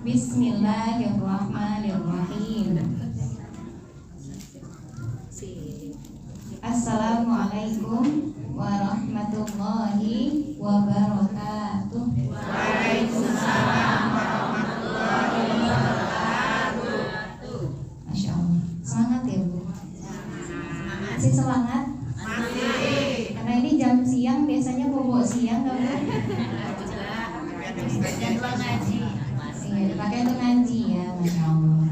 Bismillahirrahmanirrahim. Assalamualaikum warahmatullahi wabarakatuh. Waalaikumsalam warahmatullahi wabarakatuh. Masya Allah. Semangat ya Bu? Masih semangat? Masih. Karena ini jam siang, biasanya bobo siang nggak Bu? Jadwal ngaji. Iya, dipakai untuk ngaji ya, Masya Allah.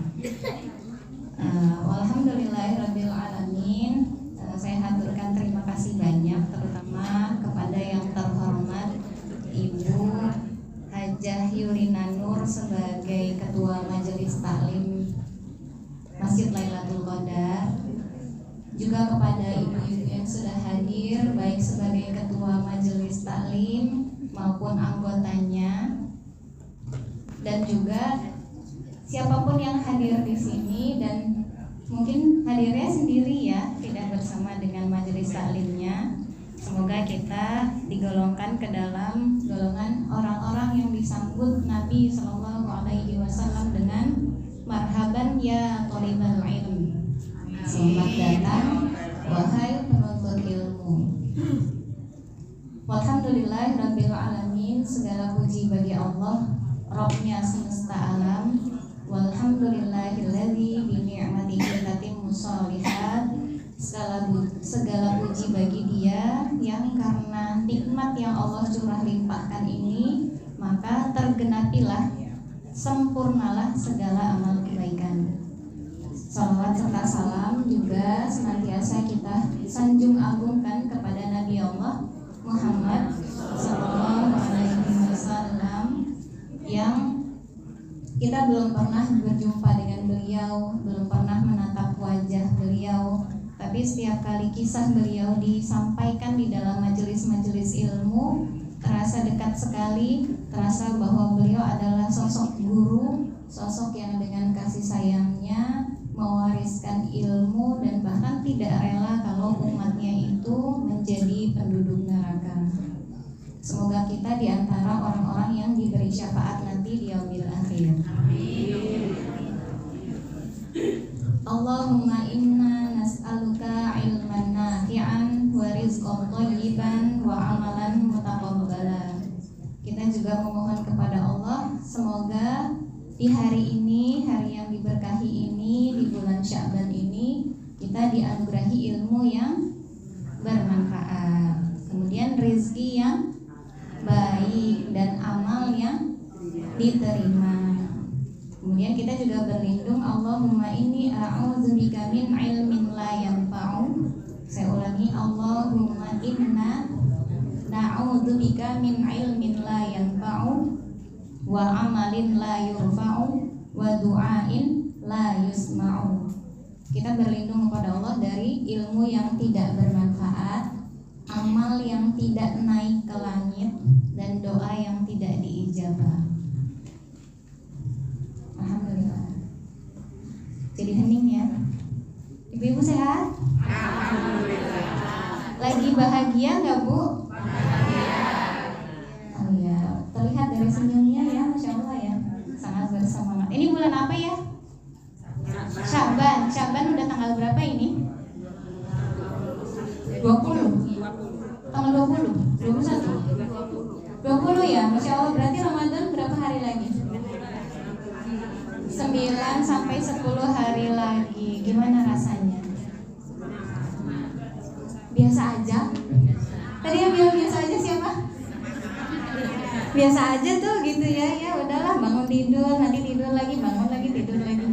Alhamdulillahirabbil alamin. Saya haturkan terima kasih banyak, terutama kepada yang terhormat Ibu Hajah Yurina Nur sebagai Ketua Majelis Taklim Masjid Lailatul Qadar, juga kepada ibu-ibu yang sudah hadir baik sebagai Ketua Majelis Taklim maupun anggotanya, dan juga siapapun yang hadir di sini dan mungkin hadirnya sendiri ya, tidak bersama dengan majelis taklimnya. Semoga kita digolongkan ke dalam golongan orang-orang yang disambut Nabi Shallallahu Alaihi Wasallam dengan marhaban ya thalibal ilm. Selamat datang wahai penuntut ilmu. Walhamdulillahirabbil alamin. Segala puji bagi Allah, Rabbnya semesta alam. Walhamdulillahilladzi bi ni'matihi tatimmu shalihat. Segala puji bagi Dia yang karena nikmat yang Allah curah limpahkan ini, maka tergenapilah, sempurnalah segala amal kebaikan. Salawat serta salam juga senantiasa kita sanjung agungkan kepada Nabi Allah Muhammad sallallahu alaihi wasallam, yang kita belum pernah berjumpa dengan beliau, belum pernah menatap wajah beliau, tapi setiap kali kisah beliau disampaikan di dalam majelis-majelis ilmu, terasa dekat sekali, terasa bahwa beliau adalah sosok guru, sosok yang dengan kasih sayangnya mewariskan ilmu dan bahkan tidak rela kalau umatnya itu menjadi penduduk neraka. Semoga kita diantara orang-orang yang diberi syafaat nanti di yaumil akhir. Allahumma inna nas'aluka ilman nafi'an wa rizqan thayyiban wa amalan mutaqabbala. Kita juga memohon kepada Allah, semoga di hari ini, hari yang diberkahi ini, di bulan Sya'ban ini, kita dianugerahi ilmu yang bermanfaat, kemudian rezeki yang baik dan amal yang diterima. Kemudian kita juga berlindung, Allahumma inni a'udzubika min ilmin la yanfa'u. Saya ulangi, Allahumma inna na'udzubika min ilmin la yanfa'u wa amalin la yurfa'u wa du'ain la yusma'u. Kita berlindung kepada Allah dari ilmu yang tidak bermanfaat, amal yang tidak naik ke langit, dan doa yang tidak diijabah. Alhamdulillah. Jadi hening ya. Ibu-ibu sehat? Alhamdulillah. Lagi bahagia nggak Bu? Bahagia. Oh ya, terlihat dari senyumnya ya, Masya Allah ya. Sangat bersemangat. Ini bulan apa ya? Sya'ban. Sya'ban udah tanggal berapa ini? 20. Tanggal 20? 21? 20 ya, Masya Allah. Berarti Ramadan berapa hari lagi? 9 sampai 10 hari lagi. Gimana rasanya? Biasa aja? Tadi yang bilang biasa aja siapa? Biasa aja tuh gitu ya. Ya udahlah, bangun tidur, nanti tidur lagi, bangun lagi, tidur lagi.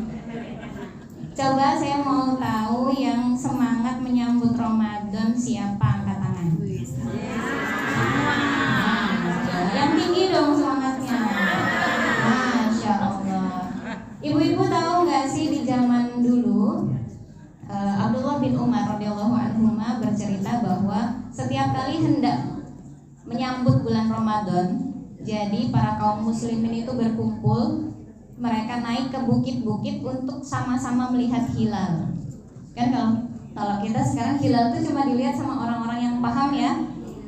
Coba saya mau tahu yang semangat menyambut Ramadan siapa, angkat tangan. Yang tinggi dong semangatnya. Masya Allah. Ibu-ibu tahu nggak sih di zaman dulu Abdullah bin Umar radhiyallahu anhu bercerita bahwa setiap kali hendak menyambut bulan Ramadan, jadi para kaum muslimin itu berkumpul, mereka naik ke bukit-bukit untuk sama-sama melihat hilal. Kan kalau kita sekarang hilal itu cuma dilihat sama orang-orang yang paham ya,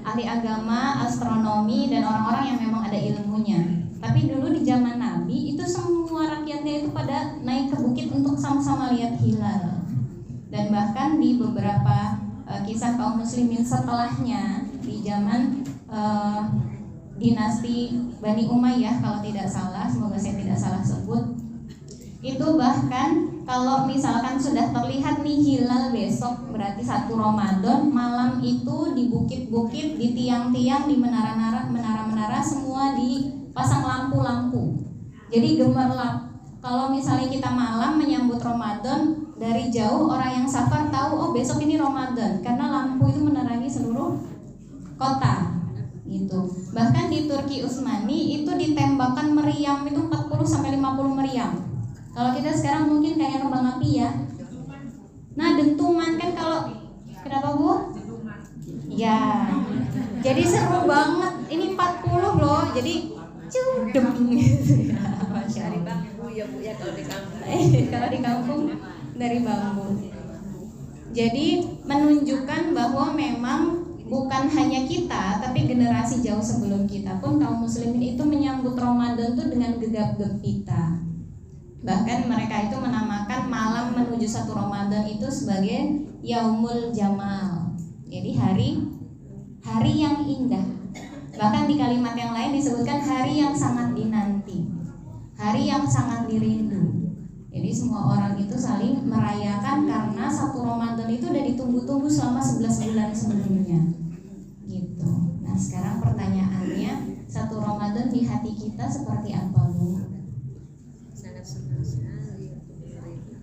ahli agama, astronomi, dan orang-orang yang memang ada ilmunya. Tapi dulu di zaman Nabi itu semua Dan bahkan di beberapa kisah kaum muslimin setelahnya di zaman dinasti Bani Umayyah kalau tidak salah, semoga saya tidak salah sebut, itu bahkan kalau misalkan sudah terlihat nih hilal besok berarti 1 Ramadan, malam itu di bukit-bukit, di tiang-tiang, di menara-menara semua dipasang lampu-lampu. Jadi gemerlap. Kalau misalnya kita malam menyambut Ramadan, dari jauh orang yang safar tahu oh besok ini Ramadan karena lampu itu menerangi seluruh kota gitu. Bahkan di Turki Utsmani itu ditembakkan meriam itu 40 sampai 50 meriam. Kalau kita sekarang mungkin kayak kembang api ya. Nah, dentuman kan kalau kenapa Bu? Ya. Jadi seru banget. Ini 40 loh. Jadi cudem gitu ya. Dari bambu ya Bu ya kalau di kampung. Kalau di kampung dari bambu. Jadi menunjukkan bahwa memang bukan hanya kita, tapi generasi jauh sebelum kita pun kaum muslimin itu menyambut Ramadan tuh dengan gegap gempita. Bahkan mereka itu menamakan malam menuju 1 Ramadan itu sebagai Yaumul Jamal. Jadi hari yang indah. Bahkan di kalimat yang lain disebutkan hari yang sangat dinanti, hari yang sangat dirindu. Jadi semua orang itu saling merayakan karena 1 Ramadan itu udah ditunggu-tunggu selama 11 bulan sebelumnya. Gitu. Nah, sekarang pertanyaannya, 1 Ramadan di hati kita seperti apa, Bu? Sangat senang sekali.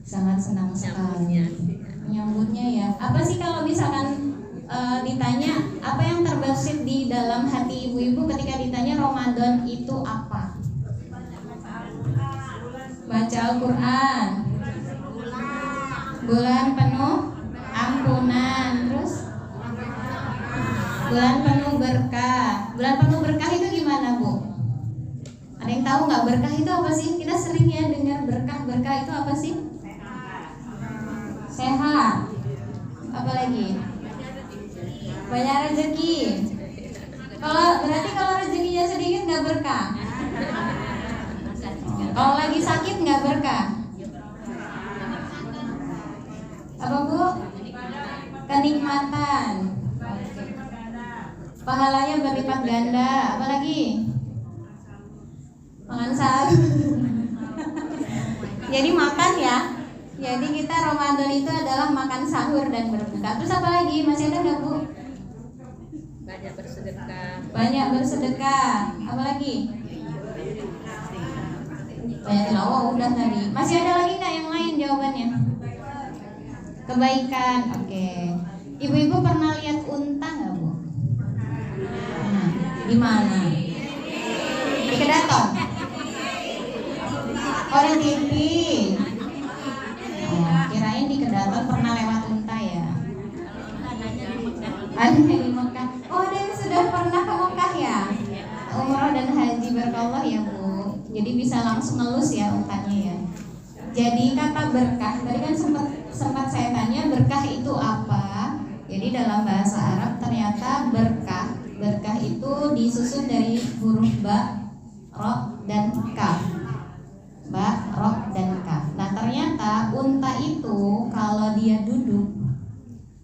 Sangat senang sekali. Menyambutnya ya. Apa sih kalau misalkan ditanya apa yang terbesit di dalam hati ibu-ibu ketika ditanya Ramadan itu apa? Baca Al-Quran, bulan penuh ampunan, terus bulan penuh berkah. Bulan penuh berkah itu gimana, Bu? Ada yang tahu nggak berkah itu apa sih? Kita sering ya dengar berkah itu apa sih? Sehat. Apa lagi? Banyak rezeki. Berarti kalau rezekinya sedikit nggak berkah. Kalau lagi sakit nggak berkah. Apa Bu? Kenikmatan. Pahalanya berlipat ganda. Apa lagi? Makan sahur. Jadi makan ya. Jadi kita Ramadan itu adalah makan sahur dan berbuka. Terus apa lagi? Masih ada nggak Bu? Banyak bersedekah. Banyak bersedekah. Apa lagi? Banyak tilawah udah tadi. Masih ada lagi nggak yang lain jawabannya? Kebaikan. Oke. Ibu-ibu pernah lihat unta nggak Bu? Nah, di mana? Di Kedaton. Oh, di TV. Oh, kirain di Kedaton pernah lewat unta ya. Ada di Mekah. Oh, ada yang sudah pernah ke Mekah ya? Umrah dan haji berkallah ya Bu. Jadi bisa langsung ngelus ya untanya ya. Jadi kata berkah, tadi kan sempat saya tanya berkah itu apa? Jadi dalam bahasa Arab ternyata berkah itu disusun dari huruf ba, ro, dan kaf. Ba, ro, dan kaf. Nah ternyata unta itu kalau dia duduk,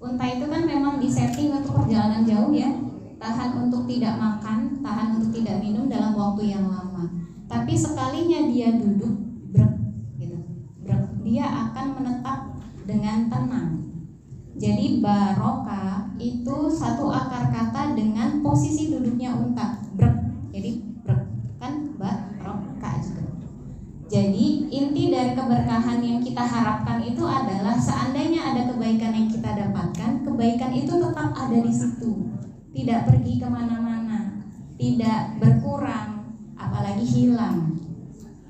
unta itu kan memang disetting untuk perjalanan jauh ya. Tahan untuk tidak makan, tahan untuk tidak minum dalam waktu yang lama. Tapi sekalinya dia duduk, dia akan menetap dengan tenang. Jadi barokah itu satu akar kata dengan posisi duduknya unta. Jadi kan barokah juga. Jadi inti dari keberkahan yang kita harapkan itu adalah seandainya ada kebaikan yang kita dapatkan, kebaikan itu tetap ada di situ, tidak pergi kemana-mana, tidak berkurang, apalagi hilang.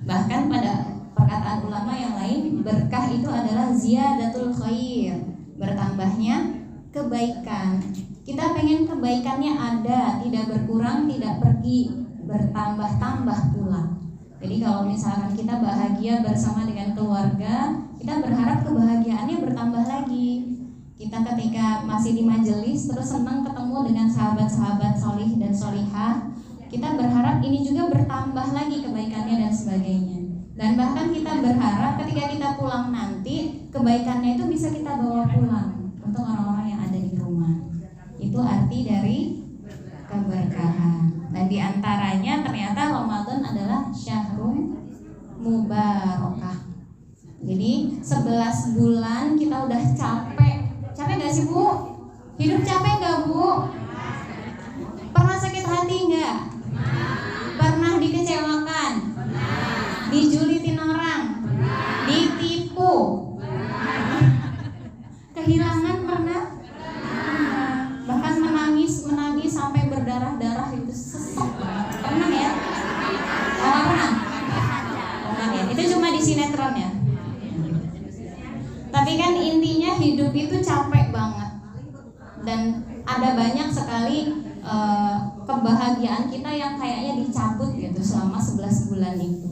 Bahkan pada perkataan ulama yang lain, berkah itu adalah ziyadatul khair, bertambahnya kebaikan. Kita pengen kebaikannya ada, tidak berkurang, tidak pergi, bertambah-tambah pula. Jadi kalau misalkan kita bahagia bersama dengan keluarga, kita berharap kebahagiaannya bertambah lagi. Kita ketika masih di majelis terus senang ketemu dengan sahabat-sahabat solih dan solihah, kita berharap ini juga bertambah lagi kebaikannya dan sebagainya. Dan bahkan kita berharap ketika kita pulang nanti, kebaikannya itu bisa kita bawa pulang untuk orang-orang yang ada di rumah. Itu arti dari keberkahan. Nah, di antaranya ternyata Ramadan adalah syahrul mubarakah. Jadi 11 bulan kita udah capek. Capek gak sih Bu? Hidup capek gak Bu? Pernah sakit hati gak? Pernah dikecewakan? Dijulitin orang? Ditipu? Kehilangan pernah? Bahkan menangis sampai berdarah-darah itu sesek banget. Pernah ya? Oh, pernah? Pernah ya? Itu cuma di sinetron ya? Tapi kan intinya hidup itu capek banget. Dan ada banyak sekali kebahagiaan kita yang kayaknya dicabut gitu selama 11 bulan itu.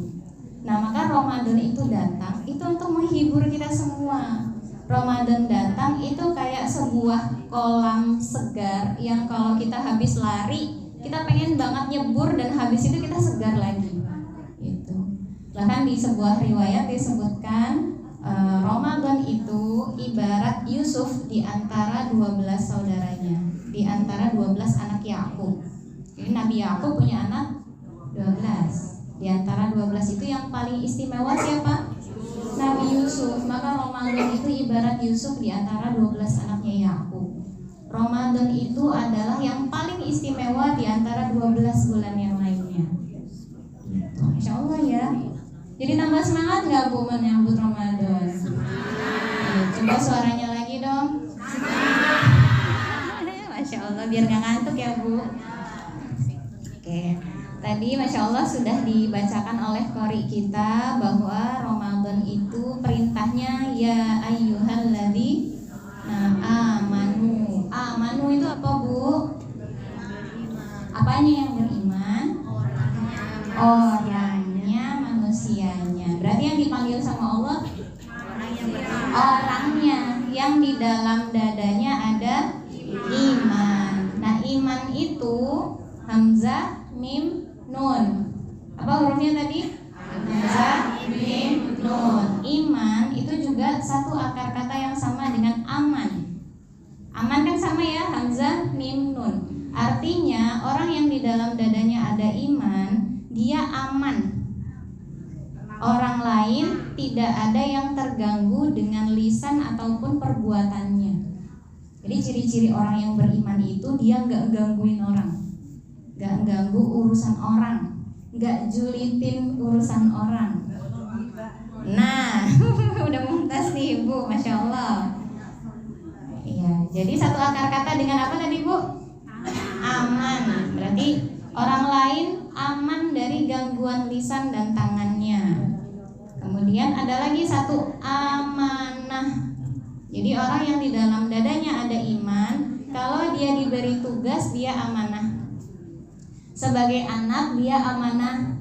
Nah, maka Ramadan itu datang itu untuk menghibur kita semua. Ramadan datang itu kayak sebuah kolam segar yang kalau kita habis lari, kita pengen banget nyebur dan habis itu kita segar lagi. Gitu. Bahkan di sebuah riwayat disebutkan Ramadan itu ibarat Yusuf di antara 12 saudaranya, di antara 12 anak Yakub. Jadi Nabi Yakub punya anak 12. Di antara 12 itu yang paling istimewa siapa? Nabi Yusuf. Maka Ramadan itu ibarat Yusuf di antara 12 anaknya Yakub. Ramadan itu adalah yang paling istimewa di antara 12 bulan yang lainnya. Masya Allah ya. Jadi tambah semangat gak Bu menyambut Ramadan? Coba suaranya lagi dong. Masya Allah, biar gak ngantuk ya Bu. Oke, tadi Masya Allah sudah dibacakan oleh qori kita bahwa Ramadan itu perintahnya ya ayyuhalladzina amanu. Amanu itu apa Bu? Apanya yang beriman? Orangnya, manusianya. Berarti yang dipanggil sama Allah orangnya, yang di dalam dadanya ada iman. Nah, iman itu hamzah, mim, nun. Apa hurufnya tadi? Hamzah, mim, nun. Iman itu juga satu akar kata yang sama dengan aman. Aman kan sama ya, hamzah, mim, nun. Artinya orang yang di dalam dadanya ada iman, dia aman. Orang lain tidak ada yang terganggu dengan lisan ataupun perbuatannya. Jadi ciri-ciri orang yang beriman itu dia nggak gangguin orang, nggak ganggu urusan orang, nggak julitin urusan orang. Nah, udah mumtaz nih Bu, Masya Allah. Iya, jadi satu akar kata dengan apa tadi Bu? Aman. Berarti orang lain aman dari gangguan lisan dan tangannya. Kemudian ada lagi satu, amanah. Jadi orang yang di dalam dadanya ada iman, kalau dia diberi tugas dia amanah. Sebagai anak dia amanah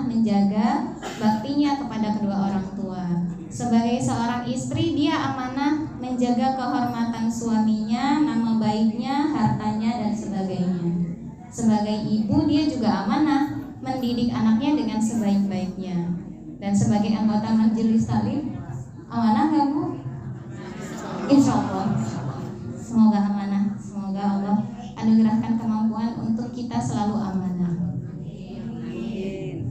menjaga baktinya kepada kedua orang tua. Sebagai seorang istri dia amanah menjaga kehormatan suaminya, nama baiknya, hartanya dan sebagainya. Sebagai ibu dia juga amanah mendidik anaknya dengan sebaik-baiknya. Dan sebagai anggota majelis taklim amanah nggak Bu? Insya Allah. Semoga amanah. Semoga Allah anugerahkan kemampuan untuk kita selalu amanah.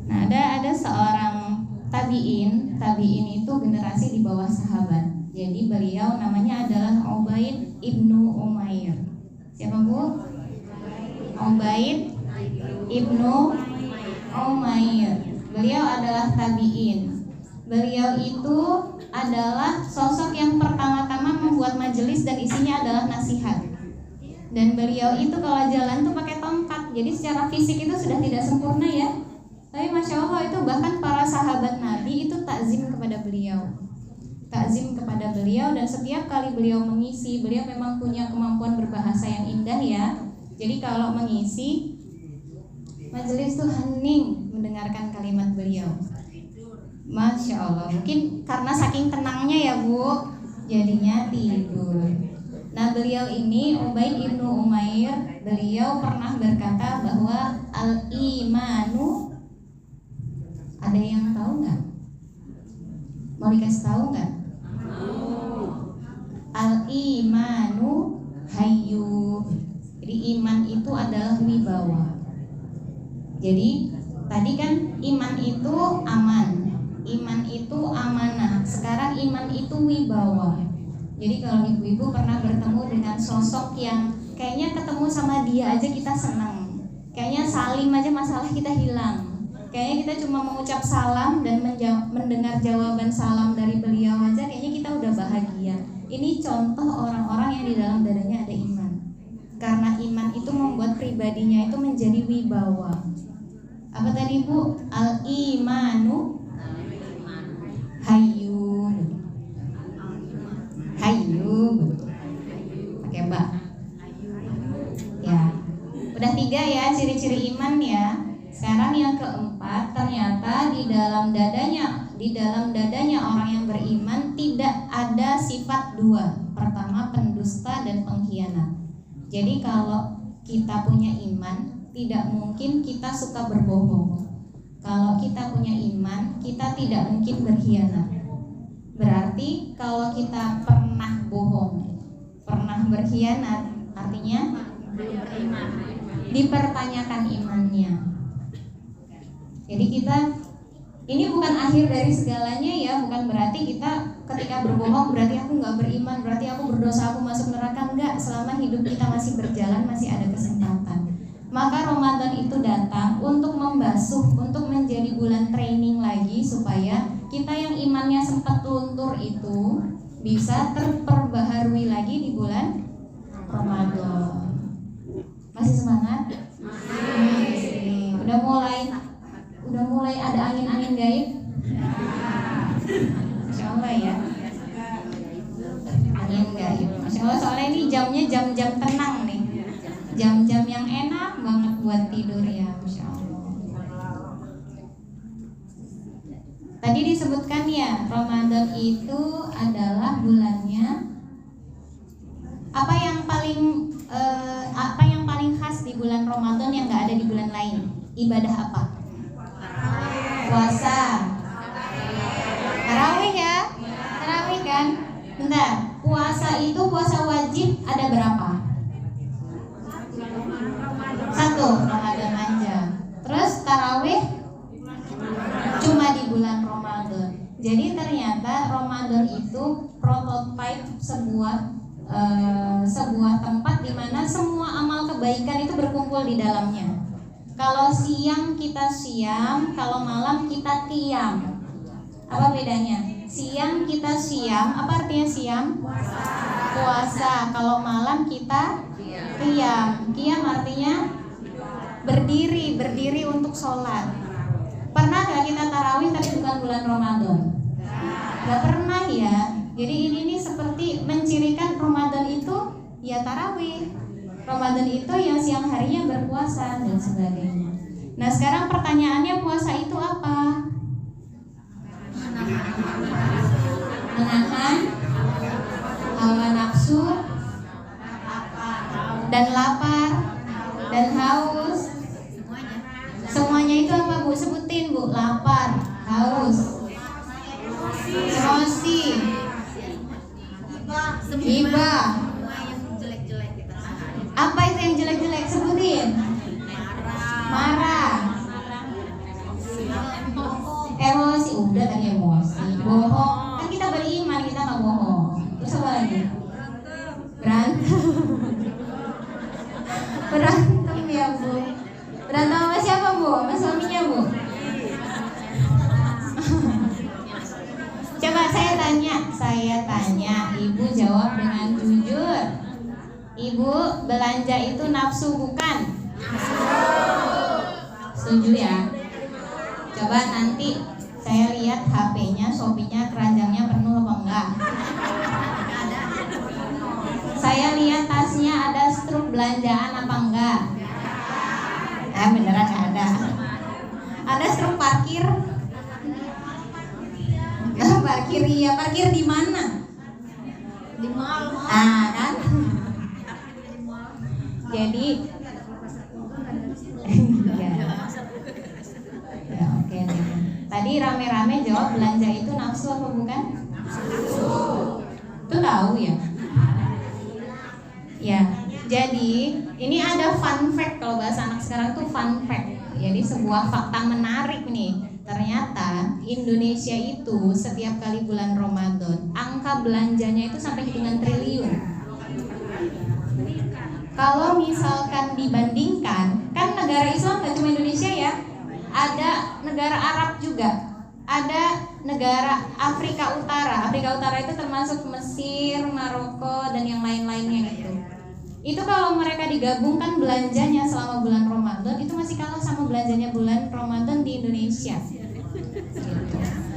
Nah, ada seorang tabiin itu generasi di bawah sahabat. Jadi beliau namanya adalah Ubaid ibnu Umair. Siapa Bu? Ubaid ibnu Umair. Beliau adalah tabiin. Beliau itu adalah sosok yang pertama-tama membuat majelis dan isinya adalah nasihat. Dan beliau itu kalau jalan tuh pakai tongkat. Jadi secara fisik itu sudah tidak sempurna ya. Tapi Masya Allah itu bahkan para sahabat Nabi itu takzim kepada beliau. Takzim kepada beliau, dan setiap kali beliau mengisi, beliau memang punya kemampuan berbahasa yang indah ya. Jadi kalau mengisi majelis tuh hening mendengarkan kalimat beliau. Masya Allah, mungkin karena saking tenangnya ya Bu, jadinya tidur. Nah, beliau ini Ubaid ibnu Umair, beliau pernah berkata bahwa al-imanu, ada yang tahu nggak Mau dikasih tahu nggak? Al-imanu hayyu. Jadi iman itu adalah wibawa. Jadi tadi kan iman itu aman, iman itu amanah. Sekarang iman itu wibawa. Jadi kalau ibu-ibu pernah bertemu dengan sosok yang kayaknya ketemu sama dia aja kita senang, kayaknya salim aja masalah kita hilang, kayaknya kita cuma mengucap salam dan mendengar jawaban salam dari beliau aja kayaknya kita udah bahagia. Ini contoh orang-orang yang di dalam dadanya ada iman. Karena iman itu membuat pribadinya itu menjadi wibawa. Apa tadi Bu? Al-imanu hayyu. Hayyu. Pakai Mbak. Ya. Udah 3 ya ciri-ciri iman ya. Sekarang yang keempat, ternyata di dalam dadanya orang yang beriman tidak ada sifat 2. Pertama, pendusta dan pengkhianat. Jadi kalau kita punya iman, tidak mungkin kita suka berbohong. Kalau kita punya iman, kita tidak mungkin berkhianat. Berarti kalau kita pernah bohong, pernah berkhianat, artinya dipertanyakan imannya. Jadi kita, ini bukan akhir dari segalanya ya, bukan berarti kita ketika berbohong berarti aku nggak beriman, berarti aku berdosa, aku masuk neraka. Enggak, selama hidup kita masih berjalan, masih ada kesempatan. Maka Ramadan itu datang untuk membasuh, untuk menjadi bulan training lagi supaya kita yang imannya sempat luntur itu bisa terperbaharui lagi di bulan Ramadan. Masih semangat? Masih. Udah mulai ada angin-angin gaib? Masya Allah ya. Angin gaib. Masya Allah, soalnya ini jamnya jam-jam tenang nih. Jam-jam yang enak banget buat tidur ya, Masya Allah. Tadi disebutkan ya, Ramadan itu adalah bulannya. Apa yang paling khas di bulan Ramadan yang nggak ada di bulan lain? Ibadah apa? Puasa. Tarawih ya? Tarawih kan? Bentar, puasa itu puasa wajib ada berapa? 1, Ramadan aja. Terus tarawih cuma di bulan Ramadan. Jadi ternyata Ramadan itu prototipe sebuah tempat di mana semua amal kebaikan itu berkumpul di dalamnya. Kalau siang kita siam, kalau malam kita qiyam. Apa bedanya? Siang kita siam, apa artinya siam? Puasa. Kalau malam kita qiyam. Qiyam artinya berdiri untuk sholat. Pernah gak kita tarawih tapi bukan bulan Ramadan? Gak pernah ya. Jadi ini seperti mencirikan Ramadan itu ya tarawih. Ramadan itu yang siang harinya berpuasa dan sebagainya. Nah sekarang pertanyaannya, puasa itu apa? Menahan hawa nafsu dan lapar dan haus. Semuanya itu apa Bu? Sebutin Bu. Lapar, haus, emosi, hibah. Apa itu yang jelek-jelek? Sebutin. Marah, emosi. Udah tadi emosi. Bohong. Kan kita beriman, kita nggak bohong. Terus apa lagi? Berantem ya Bu. Berantem sama siapa Bu? Sama suaminya Bu? Coba saya tanya, Ibu jawab dengan jujur. Ibu belanja itu nafsu bukan? Setuju ya? Coba nanti saya lihat HP-nya, Shopee-nya, keranjangnya penuh apa enggak? Saya lihat tasnya ada struk belanjaan apa enggak? Beneran ada. Ada struk parkir? Parkir iya, parkir di mana? Di mall. Kan? Jadi ya, oke deh. Tadi Tadi rame-rame jawab belanja itu nafsu apa bukan? Itu tahu ya? Ya, jadi ini ada fun fact, kalau bahasa anak sekarang tuh fun fact. Jadi sebuah fakta menarik nih. Ternyata Indonesia itu setiap kali bulan Ramadan angka belanjanya itu sampai hitungan triliun. Kalau misalkan dibandingkan, kan negara Islam gak cuma Indonesia ya, ada negara Arab juga, ada negara Afrika Utara. Afrika Utara itu termasuk Mesir, Maroko, dan yang lain-lainnya itu. Itu kalau mereka digabungkan belanjanya selama bulan Ramadan itu masih kalah sama belanjanya bulan Ramadan di Indonesia.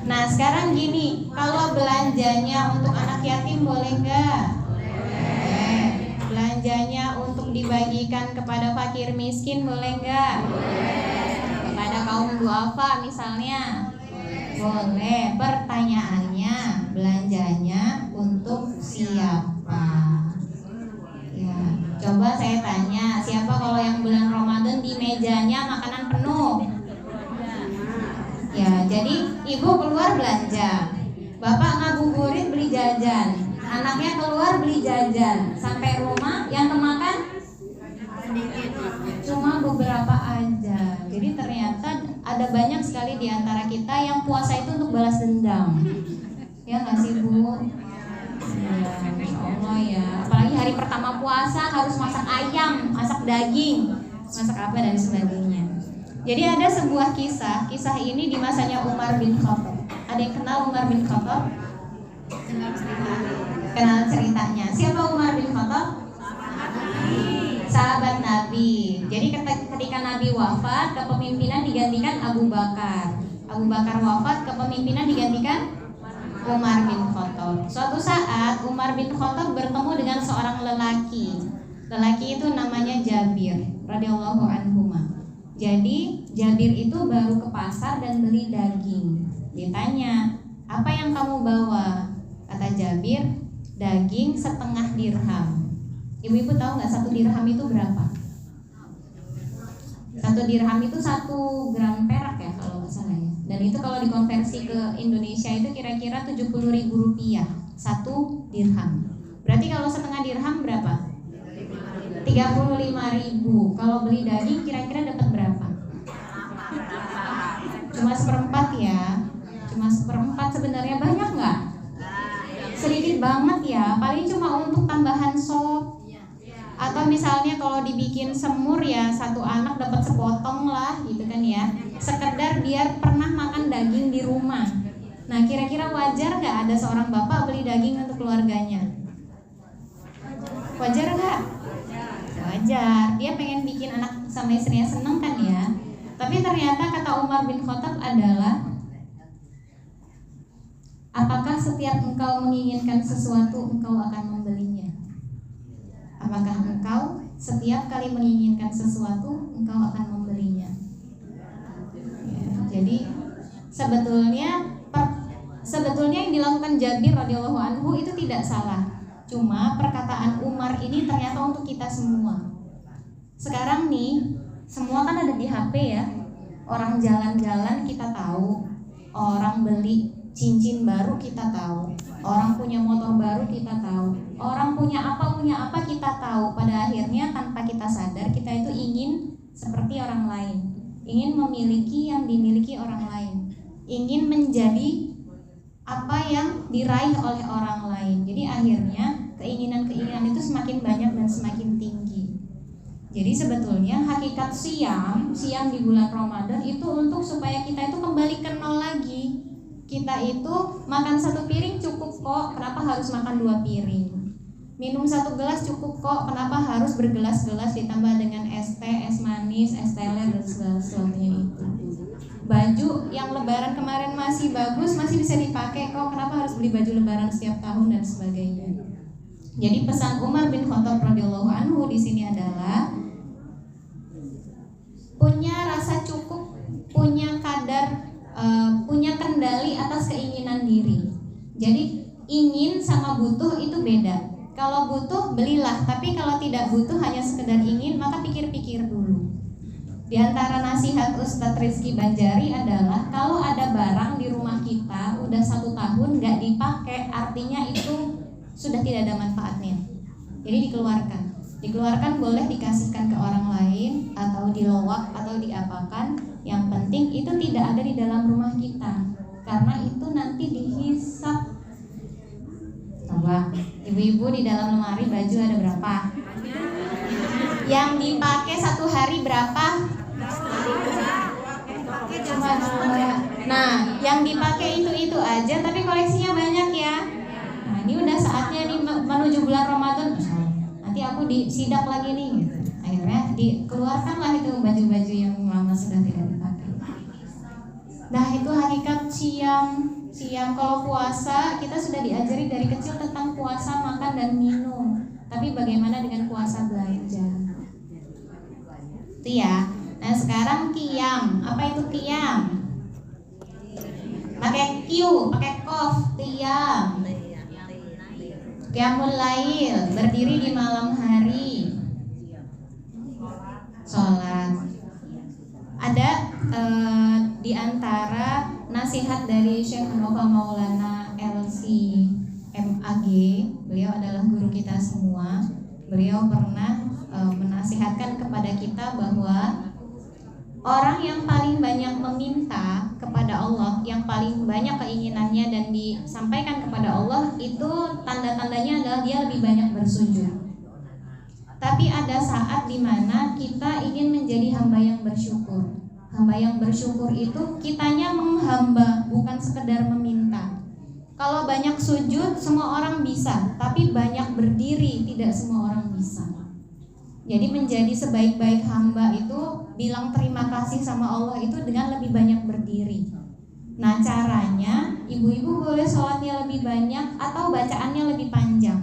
Nah sekarang gini, kalau belanjanya untuk anak yatim boleh nggak? Boleh. Belanjanya untuk dibagikan kepada fakir miskin boleh nggak? Boleh. Kepada kaum duafa misalnya? Boleh. Pertanyaannya, belanjanya untuk siapa? Ya, coba saya tanya, siapa kalau yang bulan Ramadan di mejanya makanan penuh? Ya, jadi ibu keluar belanja, bapak ngabuburit beli jajan, anaknya keluar beli jajan, sampai rumah yang kemakan cuma beberapa aja. Jadi ternyata ada banyak sekali di antara kita yang puasa itu untuk balas dendam. Ya nggak sih Bu? Ya, Masya Allah ya. Apalagi hari pertama puasa harus masak ayam, masak daging, masak apa dan sebagainya. Jadi ada sebuah kisah ini di masanya Umar bin Khattab. Ada yang kenal Umar bin Khattab? Kenal ceritanya. Siapa Umar bin Khattab? Sahabat Nabi. Jadi ketika Nabi wafat, kepemimpinan digantikan Abu Bakar. Abu Bakar wafat, kepemimpinan digantikan Umar bin Khattab. Suatu saat Umar bin Khattab bertemu dengan seorang lelaki. Lelaki itu namanya Jabir radhiyallahu anhu. Jadi Jabir itu baru ke pasar dan beli daging. Ditanya, apa yang kamu bawa? Kata Jabir, daging setengah dirham. Ibu-ibu tahu nggak 1 dirham itu berapa? 1 dirham itu 1 gram perak ya kalau nggak salah ya. Dan itu kalau dikonversi ke Indonesia itu kira-kira 70.000 rupiah 1 dirham. Berarti kalau setengah dirham berapa? 35.000. Kalau beli daging kira-kira dapat berapa? Cuma 1/4 ya. Cuma 1/4 sebenarnya, banyak nggak? Sedikit banget ya. Paling cuma untuk tambahan sop. Atau misalnya kalau dibikin semur ya 1 anak dapat sepotong lah gitu kan ya. Sekedar biar pernah makan daging di rumah. Nah kira-kira wajar nggak ada seorang bapak beli daging untuk keluarganya? Wajar nggak? Wajar, dia pengen bikin anak sama istrinya seneng kan ya. Tapi ternyata kata Umar bin Khattab adalah, apakah setiap engkau menginginkan sesuatu engkau akan membelinya? Apakah engkau setiap kali menginginkan sesuatu engkau akan membelinya? Ya, jadi sebetulnya yang dilakukan Jabir radhiyallahu anhu itu tidak salah. Cuma perkataan Umar ini ternyata untuk kita semua. Sekarang nih, semua kan ada di HP ya. Orang jalan-jalan kita tahu, orang beli cincin baru kita tahu, orang punya motor baru kita tahu, orang punya apa kita tahu. Pada akhirnya tanpa kita sadar kita itu ingin seperti orang lain, ingin memiliki yang dimiliki orang lain, ingin menjadi apa yang diraih oleh orang lain. Jadi akhirnya keinginan-keinginan itu semakin banyak dan semakin tinggi. Jadi sebetulnya hakikat siam di bulan Ramadan itu untuk supaya kita itu kembali ke nol lagi. Kita itu makan 1 piring cukup kok, kenapa harus makan 2 piring? Minum 1 gelas cukup kok, kenapa harus bergelas-gelas ditambah dengan es teh, es manis, es teler dan segala sesuatunya itu? Baju yang lebaran kemarin masih bagus, masih bisa dipakai kok, kenapa harus beli baju lebaran setiap tahun dan sebagainya? Jadi pesan Umar bin Khattab radhiyallahu anhu di sini adalah punya rasa cukup, punya kadar, punya kendali atas keinginan diri. Jadi ingin sama butuh itu beda. Kalau butuh belilah, tapi kalau tidak butuh hanya sekedar ingin maka pikir-pikir dulu. Di antara nasihat Ustadz Rizky Banjari adalah kalau ada barang di rumah kita udah 1 tahun nggak dipakai, artinya itu sudah tidak ada manfaatnya. Jadi dikeluarkan boleh dikasihkan ke orang lain atau dilowak atau diapakan. Yang penting itu tidak ada di dalam rumah kita, karena itu nanti dihisap. Coba ibu-ibu di dalam lemari baju ada berapa? Yang dipakai 1 hari berapa? Cuma 2. Nah, yang dipakai itu aja, tapi koleksinya banyak ya. Nah, ini udah saatnya nih menuju bulan Ramadan. Nanti aku disidak lagi nih. Gitu. Akhirnya dikeluarkanlah itu baju-baju yang lama sudah tidak dipakai. Nah, itu hakikat siam. Kalau puasa kita sudah diajari dari kecil tentang puasa, makan dan minum. Tapi bagaimana dengan puasa belajar? Itu ya. Nah, sekarang qiyam. Apa itu qiyam? Pakai Q, pakai qaf, qiyam. Qiyamul lail, berdiri di malam hari. Sholat. Ada di antara nasihat dari Syekh Nova Maulana LC MAG, beliau adalah guru kita semua. Beliau pernah menasihatkan kepada kita bahwa orang yang paling banyak meminta kepada Allah, yang paling banyak keinginannya dan disampaikan kepada Allah, itu tanda-tandanya adalah dia lebih banyak bersujud. Tapi ada saat dimana kita ingin menjadi hamba yang bersyukur. Hamba yang bersyukur itu kitanya menghamba, bukan sekedar meminta. Kalau banyak sujud semua orang bisa, tapi banyak berdiri tidak semua orang bisa. Jadi menjadi sebaik-baik hamba itu bilang terima kasih sama Allah itu dengan lebih banyak berdiri. Nah, caranya ibu-ibu boleh sholatnya lebih banyak atau bacaannya lebih panjang.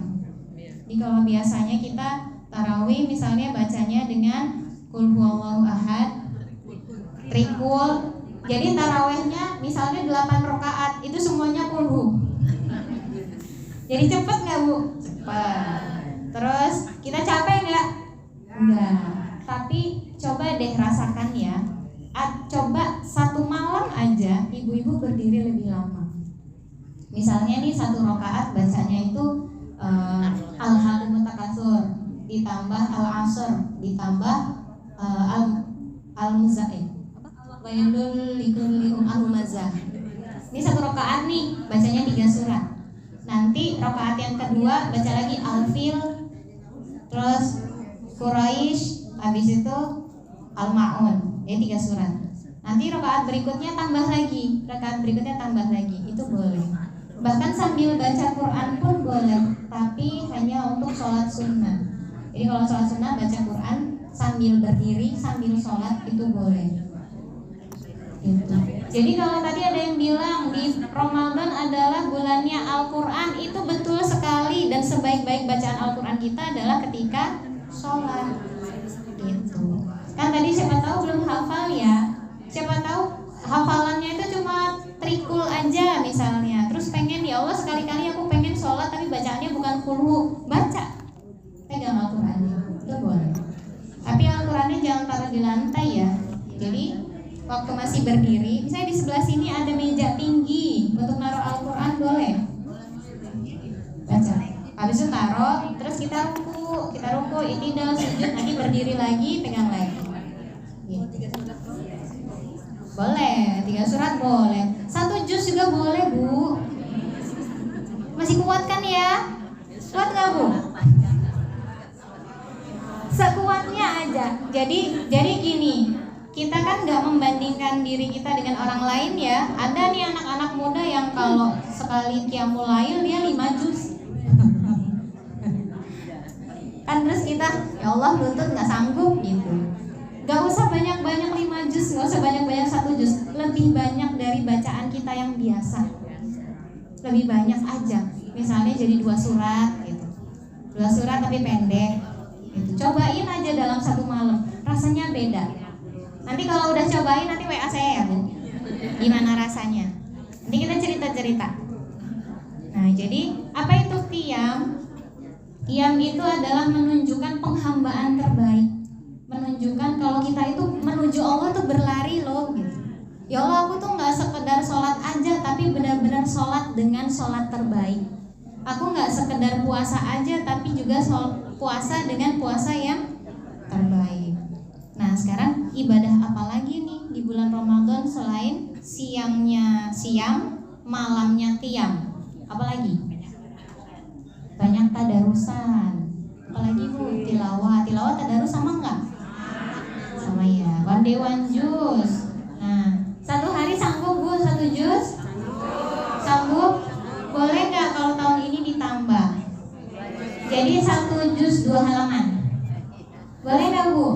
Jadi kalau biasanya kita tarawih misalnya bacanya dengan Qul huwallahu ahad, trikul. Jadi tarawihnya misalnya 8 rakaat, itu semuanya kulhu. Jadi cepet nggak Bu? Cepet. Terus kita capek nggak? Enggak. Tapi coba deh rasakan ya. Coba 1 malam aja ibu-ibu berdiri lebih lama. Misalnya nih 1 rakaat bacanya itu Al-Hakumut Takatsur, ditambah Al-Asr, ditambah Al-Muzammil. Wailul likulli humazah. Ini 1 rakaat nih, bacanya 3 surat. Nanti rakaat yang kedua baca lagi Al-Fil, terus Quraisy, habis itu Al-Ma'un. Ini 3 surat. Nanti rakaat berikutnya tambah lagi, itu boleh. Bahkan sambil baca Quran pun boleh, tapi hanya untuk sholat sunnah. Jadi kalau sholat sunnah baca Quran sambil berdiri, sambil sholat itu boleh. Gitu. Jadi kalau tadi ada yang bilang di Ramadan adalah bulannya Al-Quran, itu betul sekali. Dan sebaik-baik bacaan Al-Quran kita adalah ketika sholat. Gitu. Kan tadi siapa tahu belum hafal ya. Siapa tahu hafalannya itu cuma trikul aja misalnya. Terus pengen ya Allah sekali-kali aku pengen sholat tapi bacaannya bukan kulhu. Baca, pegang Al-Qurannya, itu boleh. Tapi Al-Qurannya jangan taruh di lantai ya. Jadi waktu masih berdiri, misalnya di sebelah sini ada meja tinggi untuk naruh Al-Quran, boleh baca. Habis itu taruh, terus kita ruku, i'tidal, sujud, nanti berdiri lagi, pegang lagi. Gitu. Boleh, 3 surat boleh, 1 juz juga boleh Bu. Masih kuat kan ya? Kuat gak Bu? Sekuatnya aja. Jadi gini, kita kan nggak membandingkan diri kita dengan orang lain ya. Ada nih anak-anak muda yang kalau sekali qiyamul lail dia 5 juz. Kan terus kita, ya Allah lutut nggak sanggup gitu. Gak usah banyak-banyak 5 juz, gak usah banyak-banyak 1 juz. Lebih banyak dari bacaan kita yang biasa. Lebih banyak aja. Misalnya jadi 2 surat gitu. 2 surat tapi pendek gitu. Cobain aja dalam 1 malam. Rasanya beda. Nanti kalau udah cobain nanti WA saya ya Bu, gimana rasanya. Nanti kita cerita-cerita. Nah jadi apa itu qiyam? Qiyam itu adalah menunjukkan penghambaan terbaik, menunjukkan kalau kita itu menuju Ya Allah, aku tuh nggak sekedar sholat aja, tapi benar-benar sholat dengan sholat terbaik. Aku nggak sekedar puasa aja, tapi juga puasa dengan puasa yang terbaik. Nah, sekarang ibadah apa lagi nih di bulan Ramadan selain siangnya siam, malamnya qiyam? Apalagi? Banyak tadarusan. Apalagi Bu, tilawah. Tilawah tadarus sama enggak? Sama ya. One day one juz. Nah, satu hari sanggup Bu 1 juz? Sanggup? Boleh nggak kalau tahun ini ditambah? Jadi 1 juz 2 halaman. Boleh nggak Bu?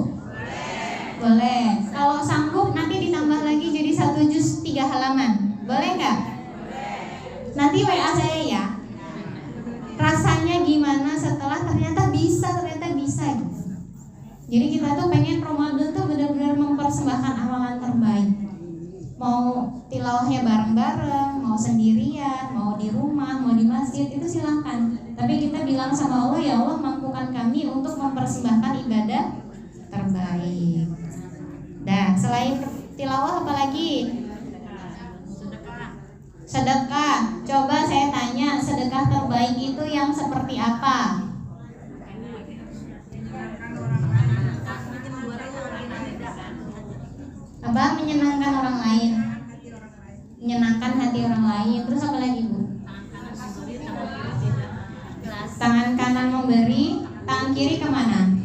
Boleh. Kalau sanggup nanti ditambah lagi jadi 1 juz 3 halaman. Boleh nggak? Nanti WA saya ya. Rasanya gimana setelah ternyata bisa gitu. Jadi kita tuh pengen Ramadan tuh benar-benar mempersembahkan amalan terbaik. Mau tilawahnya bareng-bareng, mau sendirian, mau di rumah, mau di masjid, itu silahkan. Tapi kita bilang sama Allah, ya Allah mampukan kami untuk mempersembahkan ibadah terbaik. Nah, selain tilawah apalagi? Sedekah. Coba saya tanya, sedekah terbaik itu yang seperti apa? Apa? Menyenangkan orang lain. Menyenangkan hati orang lain. Terus apa lagi Bu? Tangan kanan memberi, tangan kiri kemana?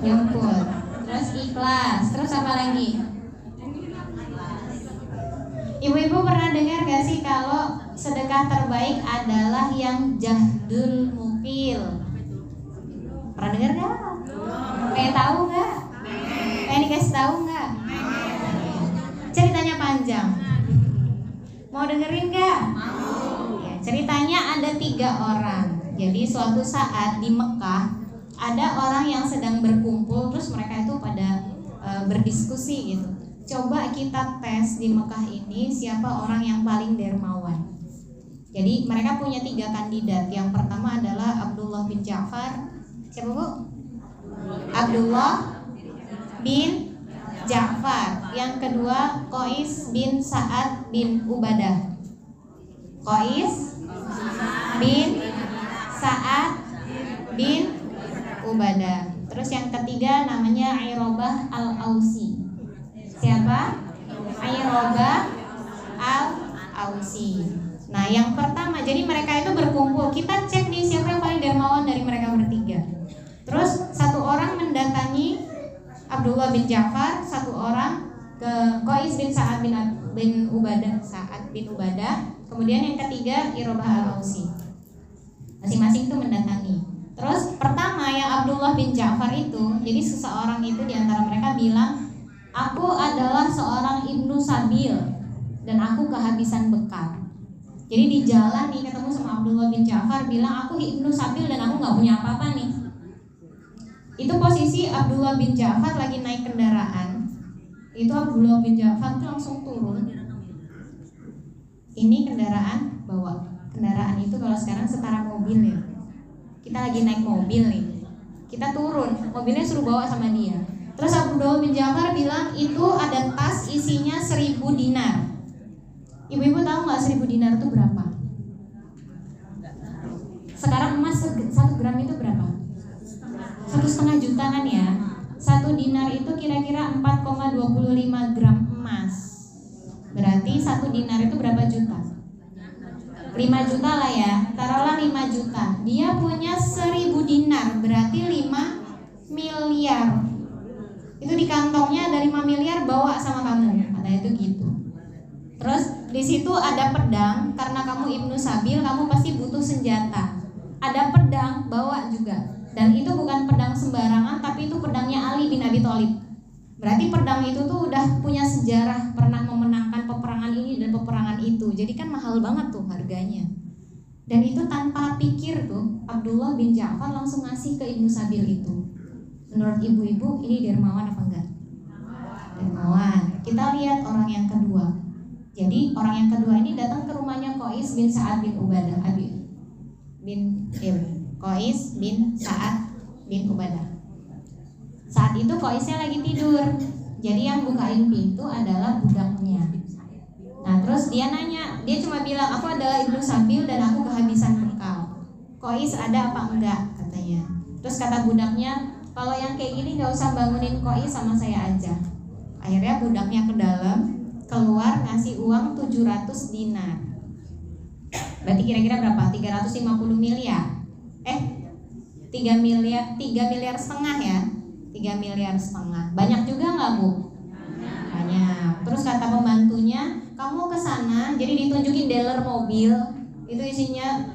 Jemput. Terus ikhlas. Terus apa lagi? Ibu-ibu pernah dengar gak sih kalau sedekah terbaik adalah yang jahdul mukil? Pernah dengar gak? Pengen tahu gak? Pengen dikasih tahu gak? Ceritanya panjang. Mau dengerin gak? Ya, ceritanya ada 3 orang. Jadi suatu saat di Mekah ada orang yang sedang berkumpul, terus mereka itu pada berdiskusi gitu. Coba kita tes di Mekah ini siapa orang yang paling dermawan. Jadi mereka punya 3 kandidat. Yang pertama adalah Abdullah bin Ja'far. Siapa Bu? Abdullah bin Ja'far. Yang kedua Qais bin Sa'ad bin Ubadah. Qais bin Sa'ad bin Ubadah. Terus yang ketiga namanya Airobah al-Ausi. Siapa? Airobah al-Ausi. Nah, yang pertama, jadi mereka itu berkumpul. Kita cek nih siapa yang paling dermawan dari mereka bertiga. Terus satu orang mendatangi Abdullah bin Ja'far, satu orang ke Qais bin Sa'ad bin Ubadah, kemudian yang ketiga Airobah al-Ausi. Masing-masing itu mendatangi. Terus pertama yang Abdullah bin Ja'far itu, jadi seseorang itu di antara mereka bilang, aku adalah seorang Ibnu Sabil dan aku kehabisan bekal. Jadi di jalan nih ketemu sama Abdullah bin Ja'far, bilang aku Ibnu Sabil dan aku gak punya apa-apa nih. Itu posisi Abdullah bin Ja'far lagi naik kendaraan. Itu Abdullah bin Ja'far tuh langsung turun. Ini kendaraan bawa. Kendaraan itu kalau sekarang setara mobil ya. Kita lagi naik mobil nih. Kita turun, mobilnya suruh bawa sama dia. Terus Abdullah bin Ja'far bilang itu ada tas isinya 1000 dinar. Ibu-ibu tahu nggak 1000 dinar itu berapa? Sekarang emas 1 gram itu berapa? 1,5 juta kan ya? 1 dinar itu kira-kira 4,25 gram emas. Berarti 1 dinar itu berapa juta? 5 juta lah ya. Taruhlah 5 juta. Dia punya 1000 dinar, berarti 5 miliar. Itu di kantongnya ada 5 miliar, bawa sama kamu, katanya itu gitu. Terus di situ ada pedang, karena kamu Ibnu Sabil, kamu pasti butuh senjata. Ada pedang, bawa juga. Dan itu bukan pedang sembarangan, tapi itu pedangnya Ali bin Abi Thalib. Berarti pedang itu tuh udah punya sejarah, pernah memenangkan peperangan ini dan peperangan itu. Jadi kan mahal banget tuh harganya. Dan itu tanpa pikir tuh Abdullah bin Ja'far langsung ngasih ke Ibnu Sabil itu. Menurut ibu-ibu ini dermawan apa enggak? Dermawan. Kita lihat orang yang kedua. Jadi orang yang kedua ini datang ke rumahnya Qais bin Sa'ad bin Ubadah. Qais bin Sa'ad bin Ubadah. Saat itu Qaisnya lagi tidur. Jadi yang bukain pintu adalah budaknya. Nah terus dia nanya, dia cuma bilang aku adalah Ibnu Sabil dan aku kehabisan bekal. Kois ada apa enggak katanya. Terus kata budaknya, kalau yang kayak gini gak usah bangunin Kois, sama saya aja. Akhirnya budaknya ke dalam, keluar ngasih uang 700 dinar. Berarti kira-kira berapa? 350 miliar. 3 miliar setengah ya. 3 miliar setengah. Banyak juga nggak Bu? Banyak. Terus kata pembantunya, kamu ke sana, jadi ditunjukin dealer mobil, itu isinya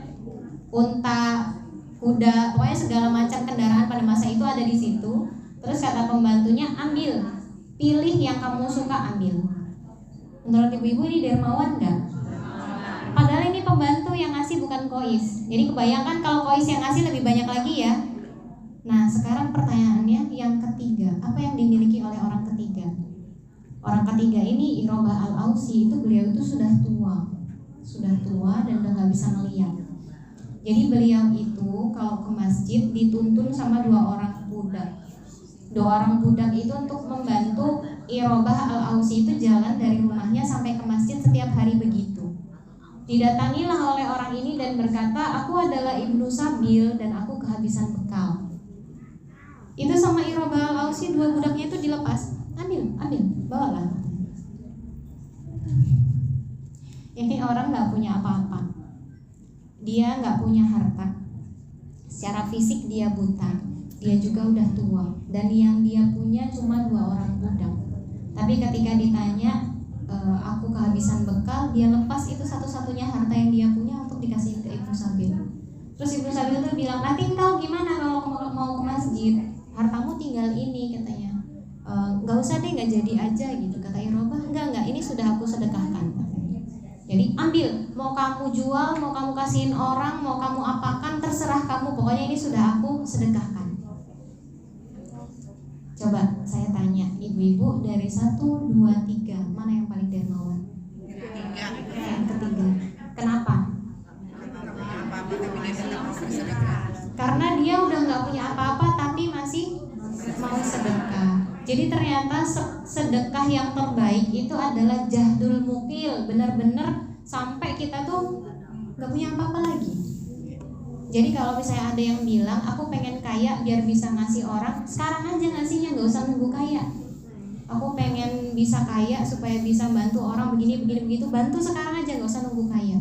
unta, kuda, pokoknya segala macam kendaraan pada masa itu ada di situ. Terus kata pembantunya, ambil, pilih yang kamu suka ambil. Menurut ibu-ibu ini dermawan nggak? Padahal ini pembantu yang ngasih, bukan Kois. Jadi kebayangkan kalau Kois yang ngasih lebih banyak lagi ya. Nah sekarang pertanyaannya yang ketiga, apa yang dimiliki oleh orang ketiga? Orang ketiga ini Irobah Al-Ausi, itu beliau itu sudah tua dan udah gak bisa melihat. Jadi beliau itu kalau ke masjid dituntun sama 2 orang budak. 2 orang budak itu untuk membantu Irobah Al-Ausi itu jalan dari rumahnya sampai ke masjid setiap hari begitu. Didatangilah oleh orang ini dan berkata, aku adalah Ibnu Sabil dan aku kehabisan bekal. Itu sama Irobah Al-Ausi, 2 budaknya itu dilepas. Ambil, bawalah. Ini orang gak punya apa-apa. Dia gak punya harta. Secara fisik dia buta. Dia juga udah tua. Dan yang dia punya cuma 2 orang budak. Tapi ketika ditanya, aku kehabisan bekal, dia lepas itu satu-satunya harta yang dia punya untuk dikasihin ke Ibnu Sabil. Terus Ibnu Sabil itu bilang, nanti engkau gimana kalau mau ke masjid? Hartamu tinggal ini katanya. Gak usah deh, gak jadi aja gitu. Kata Irobah, enggak, ini sudah aku sedekahkan. Jadi ambil, mau kamu jual, mau kamu kasihin orang, mau kamu apakan, terserah kamu. Pokoknya ini sudah aku sedekahkan. Coba saya tanya, ibu-ibu dari 1, 2, 3, mana yang paling dermawan? Yang ketiga. Kenapa? Karena dia udah gak punya apa-apa tapi masih mau sedekah. Jadi ternyata sedekah yang terbaik itu adalah jahdul mukil, benar-benar sampai kita tuh gak punya apa-apa lagi. Jadi kalau misalnya ada yang bilang aku pengen kaya biar bisa ngasih orang, sekarang aja ngasihnya, gak usah nunggu kaya. Aku pengen bisa kaya supaya bisa bantu orang begini begitu, bantu sekarang aja, gak usah nunggu kaya.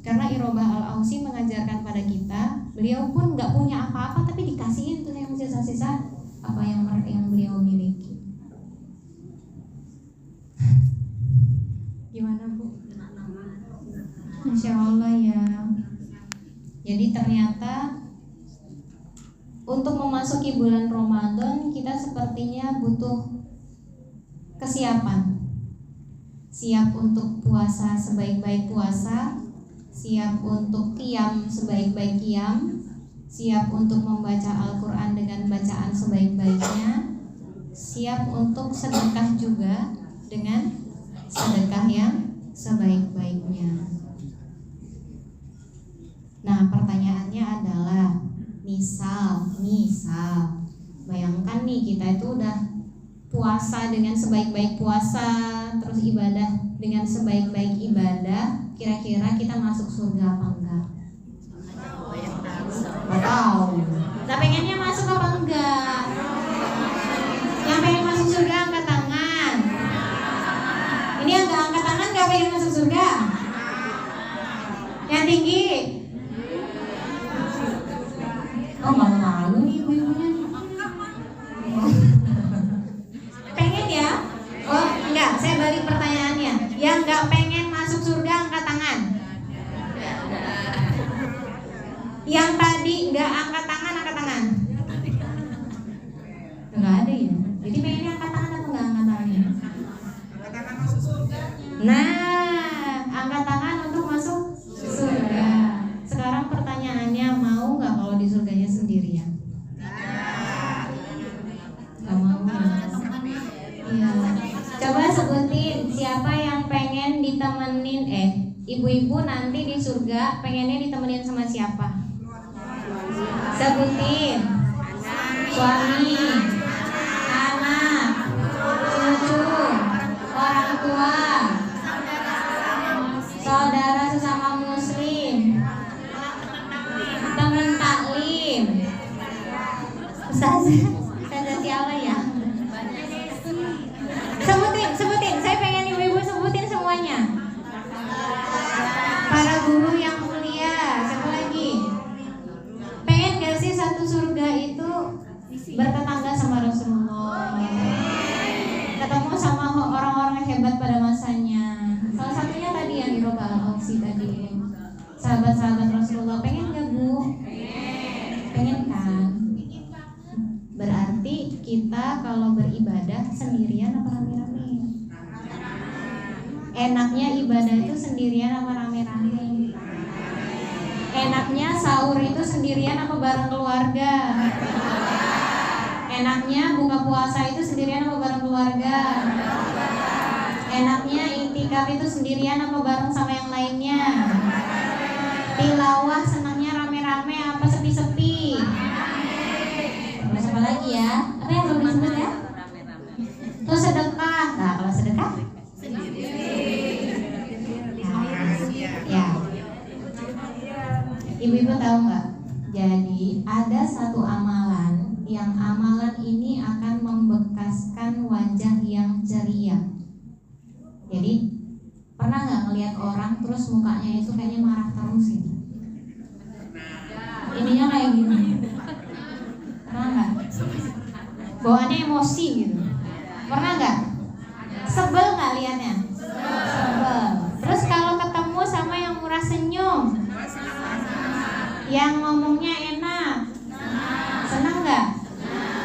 Karena Irobah Al-Ausi mengajarkan pada kita, beliau pun gak punya apa-apa tapi dikasihin tuh yang sisa-sisa apa yang beliau miliki. Gimana Bu? Masya Allah ya. Jadi ternyata untuk memasuki bulan Ramadan kita sepertinya butuh kesiapan. Siap untuk puasa sebaik-baik puasa, siap untuk qiyam sebaik-baik qiyam, siap untuk membaca Al-Quran dengan bacaan sebaik-baiknya, siap untuk sedekah juga dengan sedekah yang sebaik-baiknya. Nah pertanyaannya adalah, misal bayangkan nih kita itu udah puasa dengan sebaik-baik puasa, terus ibadah dengan sebaik-baik ibadah, kira-kira kita masuk surga apa enggak? Nggak tahu. Nah pengennya masuk apa enggak? Yang pengen masuk surga angkat tangan. Ini yang nggak angkat tangan nggak pengen masuk surga? Yang tinggi. Oh malu-malu nih ibu-ibunya. Pengen ya? Oh enggak, saya balik pertanyaannya. Yang nggak pengen masuk surga angkat tangan. Yang tadi nggak angkat tangan, angkat tangan. Nggak ada ya. Jadi pengennya angkat tangan atau nggak angkat tangannya? Nah, angkat tangan untuk masuk surga. Sekarang pertanyaannya, mau nggak kalau di surganya sendirian? Nggak mau ya. Iya. Coba sebutin siapa yang pengen ditemenin. Ibu-ibu nanti di surga pengennya ditemenin sama siapa? Sebutin. Suami, anak, mereka hebat pada masanya. Salah satunya tadi yang di Roba Al-Ausi tadi. Sahabat-sahabat Rasulullah, pengen gak Bu? Pengen kan? Berarti kita kalau beribadah sendirian apa rame-rame? Enaknya ibadah itu sendirian apa rame-rame? Enaknya sahur itu sendirian apa bareng keluarga? Enaknya buka puasa itu sendirian apa bareng keluarga? Enaknya iktikaf itu sendirian apa bareng sama yang lainnya? Tilawah senangnya rame-rame apa sepi-sepi? Terus apa lagi ya? Apa yang belum disebut ya? Terus sedekah. Nah, kalau sedekah? Ya. Ibu-ibu tahu nggak? Jadi ada satu amalan yang amalan ini akan membekaskan wajah yang ceria. Jadi pernah nggak ngelihat orang terus mukanya itu kayaknya marah terus gitu? Ininya kayak gini. Pernah nggak? Bawaannya emosi gitu. Pernah nggak? Sebel nggak liatnya? Sebel. Terus kalau ketemu sama yang murah senyum, yang ngomongnya enak, senang nggak?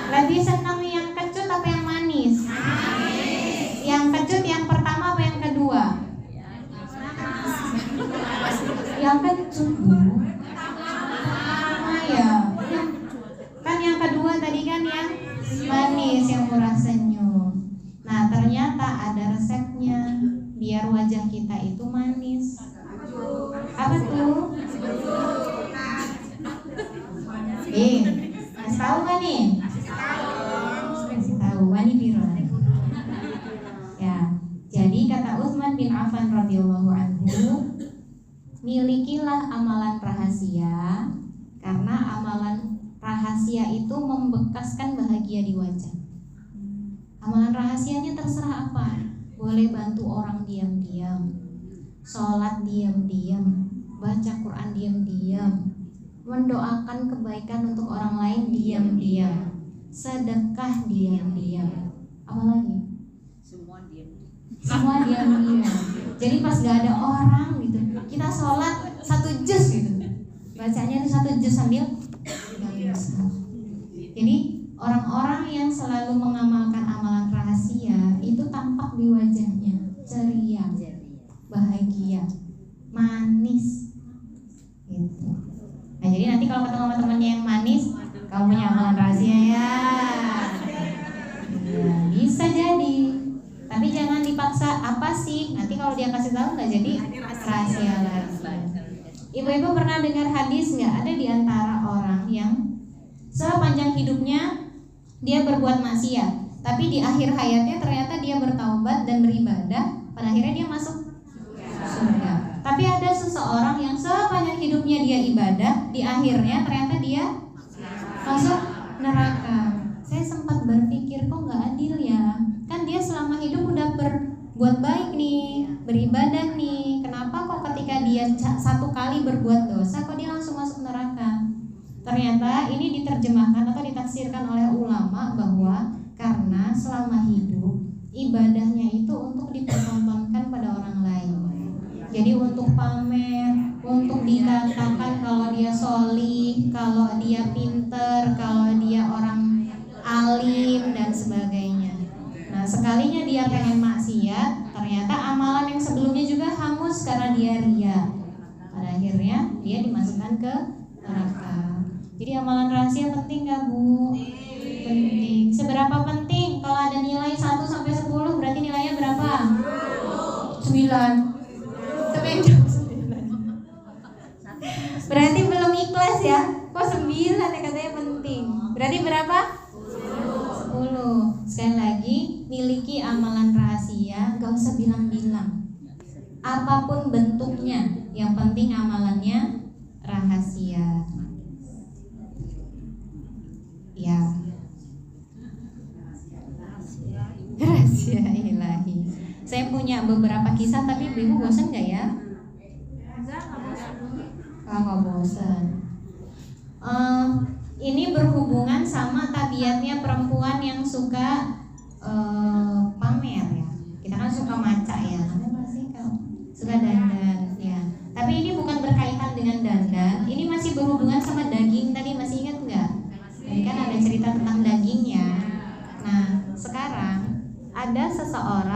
Lebih senang yang kecut apa yang manis? Yang kecut yang pertama apa yang kedua? Yang kecut Bu. Ya. Kan yang kedua tadi kan yang manis, yang murah senyum. Nah ternyata ada resepnya biar wajah kita itu manis. Apa tuh? Kasih tahu nggak nih? Kasih tahu, wani biro. Ya, jadi kata Utsman bin Affan radhiyallahu anhu, milikilah amalan rahasia karena amalan rahasia itu membekaskan bahagia di wajah. Amalan rahasianya terserah apa, boleh bantu orang diam-diam, sholat diam-diam, baca Quran diam-diam, mendoakan kebaikan untuk orang lain diam-diam, sedekah diam-diam, apalagi? Semua diam-diam. Jadi pas gak ada orang gitu, kita sholat 1 juz gitu, bacanya itu 1 juz sambil jadi orang-orang yang selalu mengamalkan amalan rahasia itu tampak di wajahnya ceria, bahagia, manis gitu. Nah jadi nanti kalau ketemu sama temannya yang manis, kamu punya amalan rahasia ya, bisa jadi. Tapi jangan dipaksa apa sih, nanti kalau dia kasih tahu nggak jadi rahasia lagi. Ibu-ibu pernah dengar hadis nggak? Ada di antara orang yang sepanjang hidupnya dia berbuat maksiat, tapi di akhir hayatnya ternyata dia bertaubat dan beribadah, pada akhirnya dia masuk surga. Tapi ada seseorang yang sepanjang hidupnya dia ibadah, di akhirnya ternyata dia masuk neraka. Saya sempat berpikir kok nggak adil ya, kan dia selama hidup udah berbuat baik nih, beribadah nih, kenapa kok ketika dia 1 kali berbuat dosa kok dia langsung masuk neraka? Ternyata ini diterjemahkan atau ditafsirkan oleh ulama bahwa karena selama hidup ibadahnya itu untuk dipertontonkan pada orang lain. Jadi untuk pamer, untuk dikatakan kalau dia sholih, kalau dia pinter, kalau dia orang alim dan sebagainya. Nah sekalinya dia pengen maksiat, ternyata amalan yang sebelumnya juga hangus karena dia ria. Pada akhirnya dia dimasukkan ke neraka. Jadi amalan rahasia penting gak Bu? Penting. Seberapa penting? Kalau ada nilai 1 sampai 10 berarti nilainya berapa? 9. Sampai 9. Berarti belum ikhlas ya? Kok 9 ya katanya penting? Berarti berapa? 10. Sekali lagi, miliki amalan rahasia, gak usah bilang-bilang. Apapun bentuknya, yang penting amalannya rahasia. Ya, rahasia ilahi. Saya punya beberapa kisah, tapi ibu bosan gak ya? Nggak bosan. Ini berhubungan sama tabiatnya perempuan yang suka pamer ya. Kita kan suka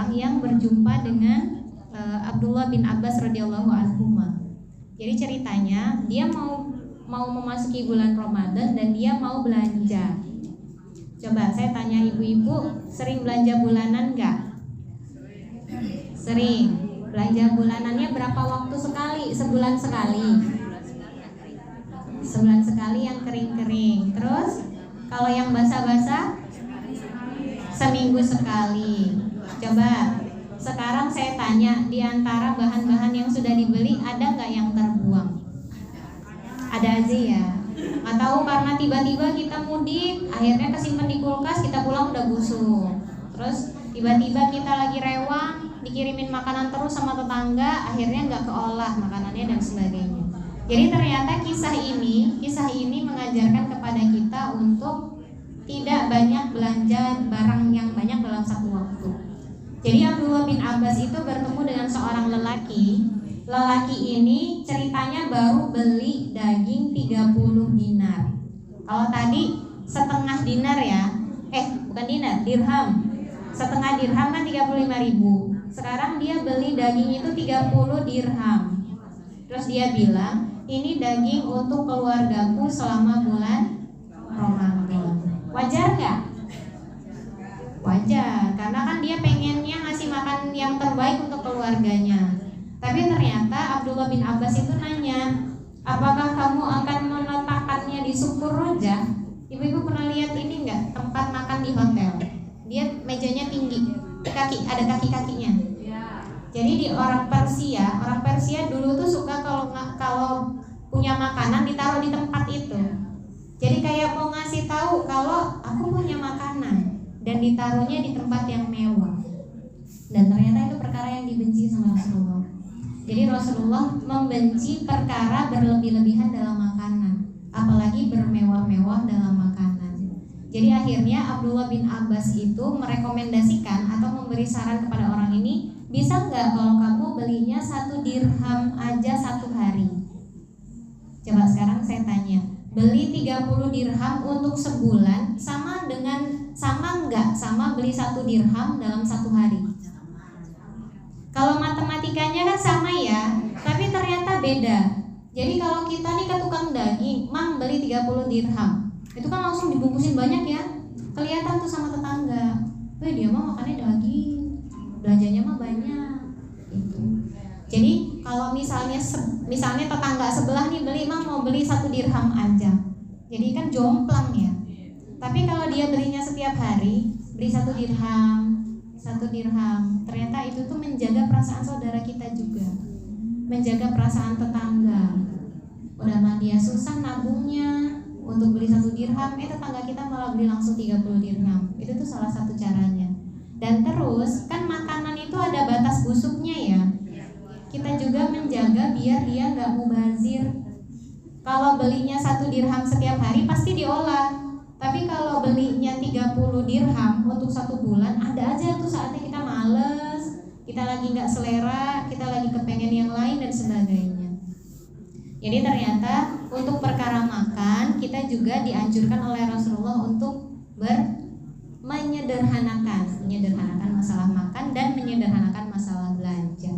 seseorang yang berjumpa dengan Abdullah bin Abbas radhiyallahu anhu. Jadi ceritanya dia mau memasuki bulan Ramadan dan dia mau belanja. Coba saya tanya ibu-ibu, sering belanja bulanan nggak? Sering. Belanja bulanannya berapa waktu sekali? Sebulan sekali. Sebulan sekali yang kering-kering. Terus kalau yang basah-basah seminggu sekali. Coba sekarang saya tanya, di antara bahan-bahan yang sudah dibeli ada nggak yang terbuang? Ada aja ya. Nggak tahu karena tiba-tiba kita mudik, akhirnya kesimpan di kulkas, kita pulang udah busuk. Terus tiba-tiba kita lagi rewang, dikirimin makanan terus sama tetangga, akhirnya nggak keolah makanannya dan sebagainya. Jadi ternyata kisah ini mengajarkan kepada kita untuk tidak banyak belanja barang yang banyak dalam satu waktu. Jadi Abdullah bin Abbas itu bertemu dengan seorang lelaki. Lelaki ini ceritanya baru beli daging 30 dinar. Kalau tadi setengah dinar ya, bukan dinar, dirham. Setengah dirham kan 35.000. Sekarang dia beli daging itu 30 dirham. Terus dia bilang, ini daging untuk keluargaku selama bulan Ramadan. Wajar nggak? Wajar, karena kan dia pengennya ngasih makan yang terbaik untuk keluarganya. Tapi ternyata Abdullah bin Abbas itu nanya, apakah kamu akan meletakkannya di Sukur Roja? Ibu-ibu pernah lihat ini nggak, tempat makan di hotel? Dia mejanya tinggi, ada kaki-kakinya. Jadi di orang Persia dulu tuh suka kalau punya makanan ditaruh di tempat itu. Jadi kayak mau ngasih tahu kalau aku punya makanan dan ditaruhnya di tempat yang mewah. Dan ternyata itu perkara yang dibenci sama Rasulullah. Jadi Rasulullah membenci perkara berlebih-lebihan dalam makanan, apalagi bermewah-mewah dalam makanan. Jadi akhirnya Abdullah bin Abbas itu merekomendasikan atau memberi saran kepada orang ini, bisa nggak kalau kamu belinya 1 dirham aja 1 hari? Coba sekarang saya tanya, beli 30 dirham untuk sebulan sama nggak sama beli 1 dirham dalam 1 hari? Kalau matematikanya kan sama ya, tapi ternyata beda. Jadi kalau kita nih ke tukang daging, mang beli 30 dirham, itu kan langsung dibungkusin banyak ya. Kelihatan tuh sama tetangga, dia mah makannya daging, belanjanya mah banyak gitu. Jadi kalau misalnya tetangga sebelah nih beli, mang mau beli 1 dirham aja, jadi kan jomplang ya. Tapi kalau dia belinya setiap hari, beli 1 dirham, ternyata itu tuh menjaga perasaan saudara kita juga, menjaga perasaan tetangga. Udah mah dia susah nabungnya untuk beli 1 dirham, tetangga kita malah beli langsung 30 dirham. Itu tuh salah satu caranya. Dan terus kan makanan itu ada batas busuknya ya. Kita juga menjaga biar dia nggak mubazir. Kalau belinya 1 dirham setiap hari pasti diolah. Tapi kalau belinya 30 dirham untuk 1 bulan, ada aja tuh saatnya kita males, kita lagi nggak selera, kita lagi kepengen yang lain dan sebagainya. Jadi ternyata untuk perkara makan kita juga dianjurkan oleh Rasulullah untuk menyederhanakan masalah makan dan menyederhanakan masalah belanja.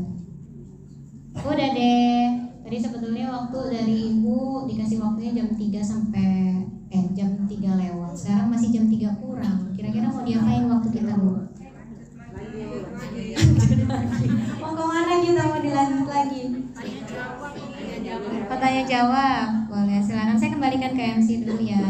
Udah deh, tadi sebetulnya waktu dari ibu dikasih waktunya jam 3 lewat. Sekarang masih jam 3 kurang. Kira-kira mau diapain waktu kita, Bu? Mau kemana kita, mau dilanjut lagi? Tanya jawab. Boleh, silakan saya kembalikan ke MC dulu ya.